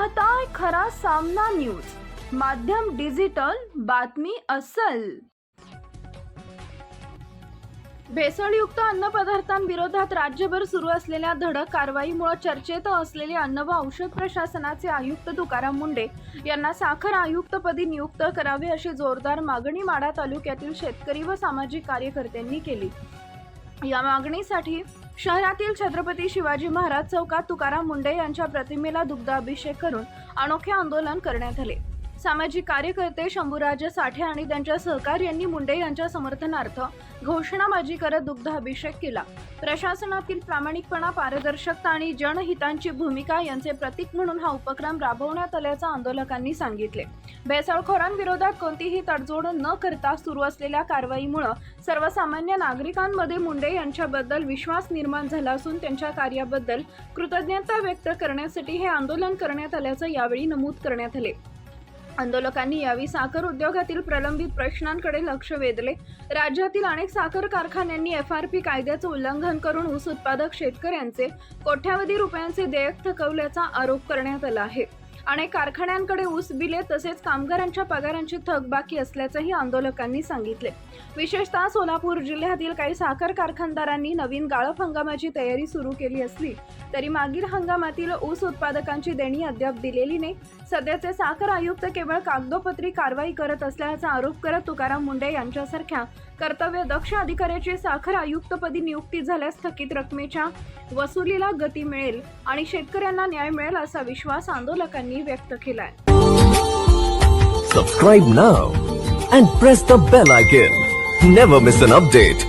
पाहताय खरा सामना न्यूज, माध्यम डिजिटल, बातमी अस्सल। भेसळयुक्त अन्नपदार्थांविरोधात राज्यभर सुरू असलेल्या धडक कारवाईमुळे चर्चेत असलेले अन्न व औषध प्रशासनाचे आयुक्त तुकाराम मुंढे यांना साखर आयुक्तपदी नियुक्त करावे अशी जोरदार मागणी माढा तालुक्यातील शेतकरी व सामाजिक कार्यकर्त्यांनी केली। या मागणीसाठी शहरातील छत्रपती शिवाजी महाराज चौकात तुकाराम मुंढे यांच्या प्रतिमेला दुग्धाभिषेक करून अनोखे आंदोलन करण्यात आले। सामाजिक कार्यकर्ते शंभूराज साठे आणि त्यांच्या सहकार्यांनी मुंढे यांच्या समर्थनार्थ घोषणाबाजी करत दुग्धाभिषेक केला। प्रशासनातील प्रामाणिकपणा, पारदर्शकता आणि जनहितांची भूमिका यांचे प्रतीक म्हणून हा उपक्रम राबवण्यात आल्याचं आंदोलकांनी सांगितले। भेसळखोरांविरोधात कोणतीही तडजोड न करता सुरू असलेल्या कारवाईमुळे सर्वसामान्य नागरिकांमध्ये मुंढे यांच्याबद्दल विश्वास निर्माण झाला असून त्यांच्या कार्याबद्दल कृतज्ञता व्यक्त करण्यासाठी हे आंदोलन करण्यात आल्याचं यावेळी नमूद करण्यात आले। आंदोलकांनी यावेळी साखर उद्योगातील प्रलंबित प्रश्नांकडे लक्ष वेधले। राज्यातील अनेक साखर कारखान्यांनी FRP कायद्याचे उल्लंघन करून ऊस उत्पादक शेतकऱ्यांचे कोट्यावधी रुपयांचे देयक थकवल्याचा आरोप करण्यात आला आहे। अनेक कारखान्यांकडे ऊस बिले तसेच कामगारांच्या पगारांची थकबाकी असल्याचंही आंदोलकांनी सांगितले। विशेषतः सोलापूर जिल्ह्यातील काही साखर कारखानदारांनी नवीन गाळप हंगामाची तयारी सुरू केली असली तरी मागील हंगामातील ऊस उत्पादकांची देणी अद्याप दिलेली नाही। सध्याचे साखर आयुक्त केवळ कागदोपत्री कारवाई करत असल्याचा आरोप करत तुकाराम मुंढे यांच्यासारख्या कर्तव्यदक्ष अधिकाऱ्याची साखर आयुक्तपदी नियुक्ती झाल्यास थकीत रकमेच्या वसुलीला गती मिळेल आणि शेतकऱ्यांना न्याय मिळेल असा विश्वास आंदोलकांनी व्यक्त केलाय। Subscribe now and press the bell icon. Never miss an update.